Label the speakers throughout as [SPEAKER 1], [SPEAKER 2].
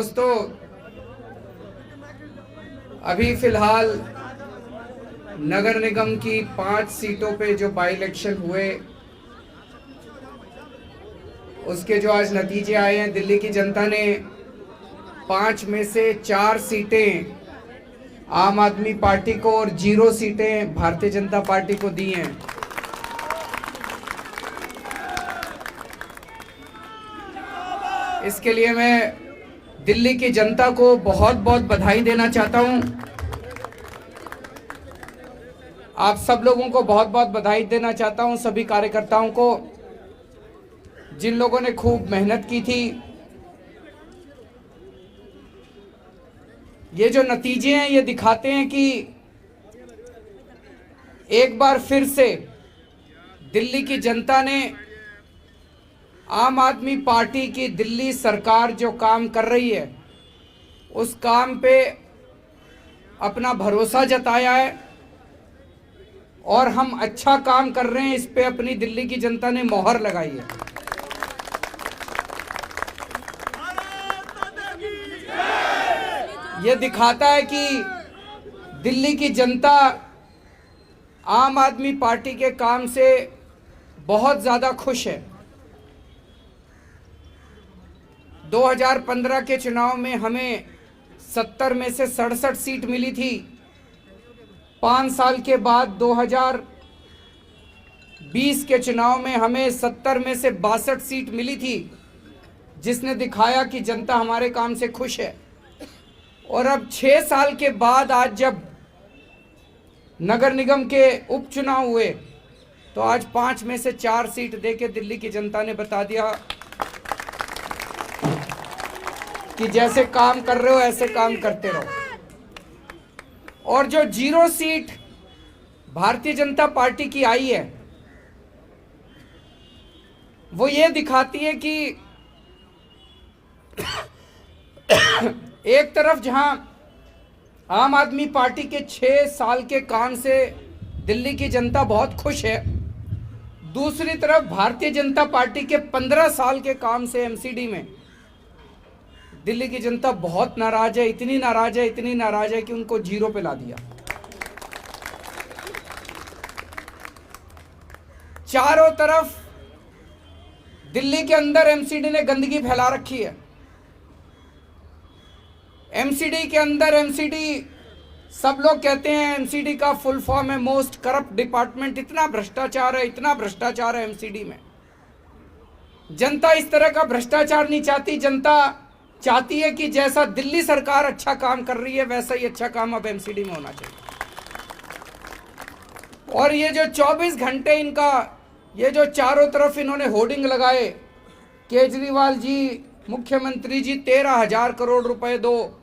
[SPEAKER 1] दोस्तों, अभी फिलहाल नगर निगम की 5 सीटों पे जो बाई इलेक्शन हुए उसके जो आज नतीजे आए हैं, दिल्ली की जनता ने 5 में से 4 सीटें आम आदमी पार्टी को और 0 सीटें भारतीय जनता पार्टी को दी हैं। इसके लिए मैं दिल्ली की जनता को बहुत बहुत बधाई देना चाहता हूं। आप सब लोगों को बहुत बहुत बधाई देना चाहता हूं, सभी कार्यकर्ताओं को, जिन लोगों ने खूब मेहनत की थी। ये जो नतीजे हैं ये दिखाते हैं कि एक बार फिर से दिल्ली की जनता ने आम आदमी पार्टी की दिल्ली सरकार जो काम कर रही है उस काम पे अपना भरोसा जताया है और हम अच्छा काम कर रहे हैं, इस पे अपनी दिल्ली की जनता ने मोहर लगाई है। ये दिखाता है कि दिल्ली की जनता आम आदमी पार्टी के काम से बहुत ज़्यादा खुश है। 2015 के चुनाव में हमें 70 में से 67 सीट मिली थी। 5 साल के बाद 2020 के चुनाव में हमें 70 में से 62 सीट मिली थी, जिसने दिखाया कि जनता हमारे काम से खुश है। और अब 6 साल के बाद आज जब नगर निगम के उपचुनाव हुए तो आज 5 में से 4 सीट देके दिल्ली की जनता ने बता दिया कि जैसे काम कर रहे हो ऐसे काम करते रहो। और जो 0 सीट भारतीय जनता पार्टी की आई है वो ये दिखाती है कि एक तरफ जहां आम आदमी पार्टी के 6 साल के काम से दिल्ली की जनता बहुत खुश है, दूसरी तरफ भारतीय जनता पार्टी के 15 साल के काम से एमसीडी में दिल्ली की जनता बहुत नाराज है। इतनी नाराज है कि उनको 0 पे ला दिया। चारों तरफ दिल्ली के अंदर एमसीडी ने गंदगी फैला रखी है। एमसीडी के अंदर सब लोग कहते हैं एमसीडी का फुल फॉर्म है मोस्ट करप्ट डिपार्टमेंट। इतना भ्रष्टाचार है एमसीडी में। जनता इस तरह का भ्रष्टाचार नहीं चाहती। जनता चाहती है कि जैसा दिल्ली सरकार अच्छा काम कर रही है वैसा ही अच्छा काम अब एमसीडी में होना चाहिए। और ये जो 24 घंटे इनका ये जो चारों तरफ इन्होंने होर्डिंग लगाए, केजरीवाल जी, मुख्यमंत्री जी 13,000 करोड़ रुपए दो,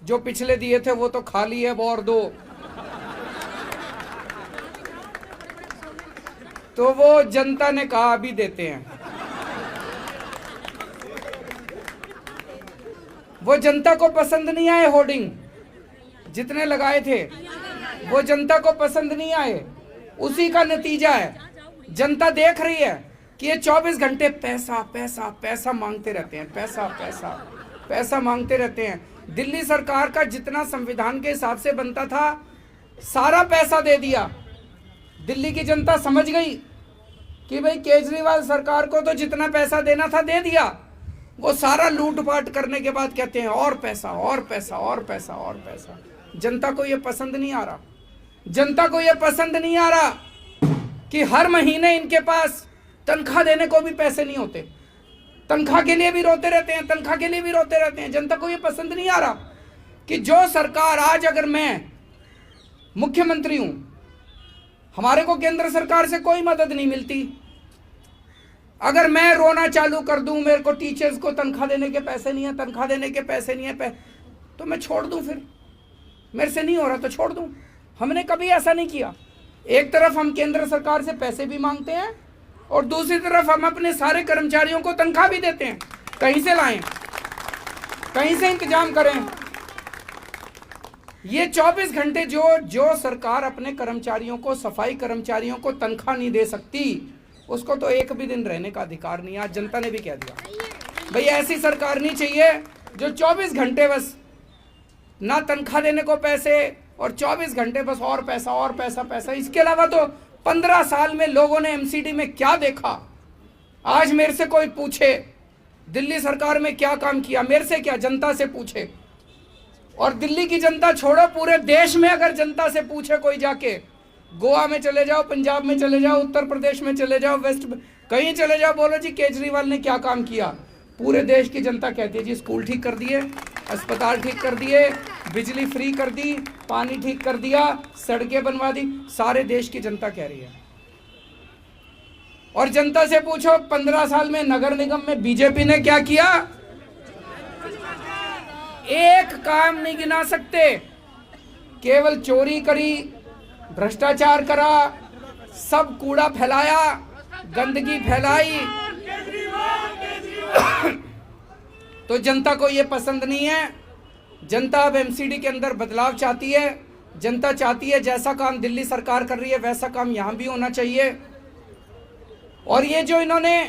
[SPEAKER 1] जो पिछले दिए थे वो तो खाली है, वो और दो। तो वो जनता ने कहा अभी देते हैं। वो जनता को पसंद नहीं आए होर्डिंग जितने लगाए थे, वो जनता को पसंद नहीं आए। उसी का नतीजा है, जनता देख रही है कि ये 24 घंटे पैसा मांगते रहते हैं, पैसा मांगते रहते हैं। दिल्ली सरकार का जितना संविधान के हिसाब से बनता था सारा पैसा दे दिया। दिल्ली की जनता समझ गई कि भाई केजरीवाल सरकार को तो जितना पैसा देना था दे दिया। वो सारा लूटपाट करने के बाद कहते हैं और पैसा। जनता को ये पसंद नहीं आ रहा। जनता को ये पसंद नहीं आ रहा कि हर महीने इनके पास तनख्वाह देने को भी पैसे नहीं होते। तनख्वाह के लिए भी रोते रहते हैं। जनता को ये पसंद नहीं आ रहा कि जो सरकार आज, अगर मैं मुख्यमंत्री हूं, हमारे को केंद्र सरकार से कोई मदद नहीं मिलती। अगर मैं रोना चालू कर दूं, मेरे को टीचर्स को तनख्वाह देने के पैसे नहीं है, तो मैं छोड़ दूं। फिर मेरे से नहीं हो रहा तो छोड़ दूं। हमने कभी ऐसा नहीं किया। एक तरफ हम केंद्र सरकार से पैसे भी मांगते हैं और दूसरी तरफ हम अपने सारे कर्मचारियों को तनख्वाह भी देते हैं। कहीं से लाएं, कहीं से इंतजाम करें। ये 24 घंटे जो सरकार अपने कर्मचारियों को, सफाई कर्मचारियों को तनख्वाह नहीं दे सकती, उसको तो एक भी दिन रहने का अधिकार नहीं। आज जनता ने भी कह दिया भाई ऐसी सरकार नहीं चाहिए जो 24 घंटे बस ना तनख्वाह देने को पैसे और 24 घंटे बस और पैसा और पैसा पैसा। इसके अलावा तो 15 साल में लोगों ने एमसीडी में क्या देखा? आज मेरे से कोई पूछे दिल्ली सरकार में क्या काम किया, मेरे से क्या, जनता से पूछे। और दिल्ली की जनता छोड़ो, पूरे देश में अगर जनता से पूछे कोई जाके, गोवा में चले जाओ, पंजाब में चले जाओ, उत्तर प्रदेश में चले जाओ, वेस्ट कहीं चले जाओ, बोलो जी केजरीवाल ने क्या काम किया, पूरे देश की जनता कहती है जी स्कूल ठीक कर दिए, अस्पताल ठीक कर दिए, बिजली फ्री कर दी, पानी ठीक कर दिया, सड़कें बनवा दी। सारे देश की जनता कह रही है। और जनता से पूछो 15 साल में नगर निगम में बीजेपी ने क्या किया? एक काम नहीं गिना सकते। केवल चोरी करी, भ्रष्टाचार करा, सब कूड़ा फैलाया, गंदगी फैलाई। तो जनता को ये पसंद नहीं है। जनता अब एमसीडी के अंदर बदलाव चाहती है। जनता चाहती है जैसा काम दिल्ली सरकार कर रही है वैसा काम यहां भी होना चाहिए। और ये जो इन्होंने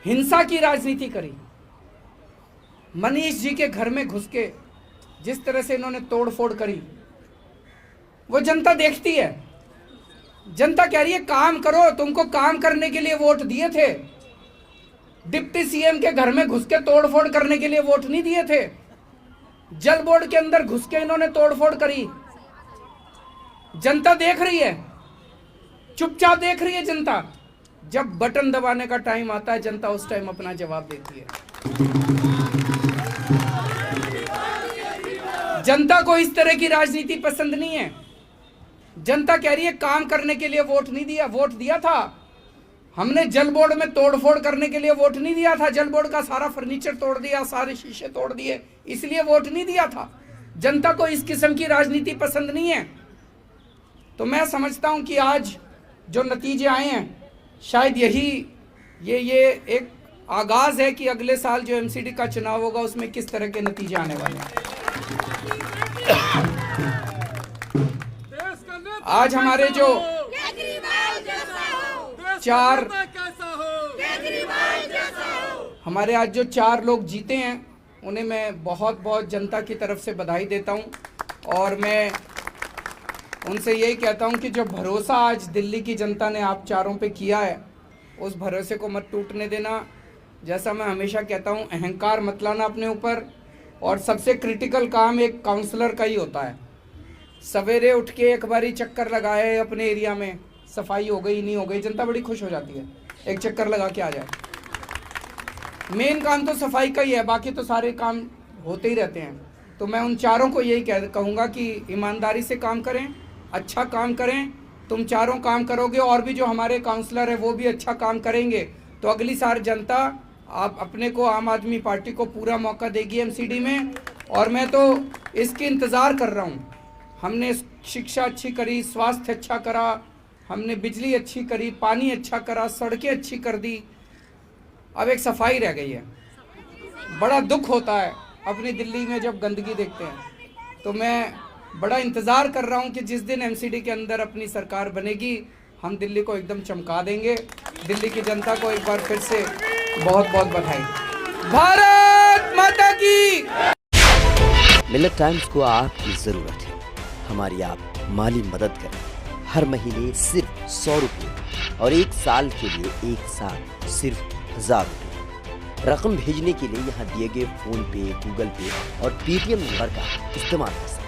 [SPEAKER 1] हिंसा की राजनीति करी, मनीष जी के घर में घुस के जिस तरह से इन्होंने तोड़फोड़ करी, वो जनता देखती है। जनता कह रही है काम करो, तुमको काम करने के लिए वोट दिए थे। डिप्टी सीएम के घर में घुस के तोड़फोड़ करने के लिए वोट नहीं दिए थे। जल बोर्ड के अंदर घुस के इन्होंने तोड़फोड़ करी। जनता देख रही है, चुपचाप देख रही है जनता। जब बटन दबाने का टाइम आता है जनता उस टाइम अपना जवाब देती है। जनता को इस तरह की राजनीति पसंद नहीं है। जनता कह रही है काम करने के लिए वोट नहीं दिया। वोट दिया था हमने, जल बोर्ड में तोड़फोड़ करने के लिए वोट नहीं दिया था। जल बोर्ड का सारा फर्नीचर तोड़ दिया, सारे शीशे तोड़ दिए, इसलिए वोट नहीं दिया था। जनता को इस किस्म की राजनीति पसंद नहीं है। तो मैं समझता हूं कि आज जो नतीजे आए हैं शायद ये एक आगाज है कि अगले साल जो एमसीडी का चुनाव होगा उसमें किस तरह के नतीजे आने वाले हैं। आज हमारे जो आज जो 4 लोग जीते हैं उन्हें मैं बहुत बहुत जनता की तरफ से बधाई देता हूं। और मैं उनसे यही कहता हूं कि जो भरोसा आज दिल्ली की जनता ने आप चारों पे किया है उस भरोसे को मत टूटने देना। जैसा मैं हमेशा कहता हूं, अहंकार मत लाना अपने ऊपर। और सबसे क्रिटिकल काम एक काउंसलर का ही होता है। सवेरे उठ के एक बारी चक्कर लगाए अपने एरिया में, सफाई हो गई नहीं हो गई, जनता बड़ी खुश हो जाती है, एक चक्कर लगा के आ जाए। मेन काम तो सफाई का ही है, बाकी तो सारे काम होते ही रहते हैं। तो मैं उन चारों को यही कहूँगा कि ईमानदारी से काम करें, अच्छा काम करें। तुम चारों काम करोगे और भी जो हमारे काउंसलर है वो भी अच्छा काम करेंगे, तो अगली साल जनता आप अपने को आम आदमी पार्टी को पूरा मौका देगी एमसीडी में। और मैं तो इसकी इंतज़ार कर रहा हूँ। हमने शिक्षा अच्छी करी, स्वास्थ्य अच्छा करा, हमने बिजली अच्छी करी, पानी अच्छा करा, सड़कें अच्छी कर दी, अब एक सफाई रह गई है। बड़ा दुख होता है अपनी दिल्ली में जब गंदगी देखते हैं। तो मैं बड़ा इंतज़ार कर रहा हूं कि जिस दिन एमसीडी के अंदर अपनी सरकार बनेगी हम दिल्ली को एकदम चमका देंगे। दिल्ली की जनता को एक बार फिर से बहुत बहुत बधाई। भारत माता की।
[SPEAKER 2] मिलेट टाइम्स को आपकी ज़रूरत है, हमारी आप माली मदद करें। हर महीने सिर्फ 100 रुपये और 1 साल के लिए एक साल सिर्फ 1000 रुपये। रकम भेजने के लिए यहाँ दिए गए फ़ोन पे, गूगल पे और पेटीएम नंबर का इस्तेमाल कर सकते हैं।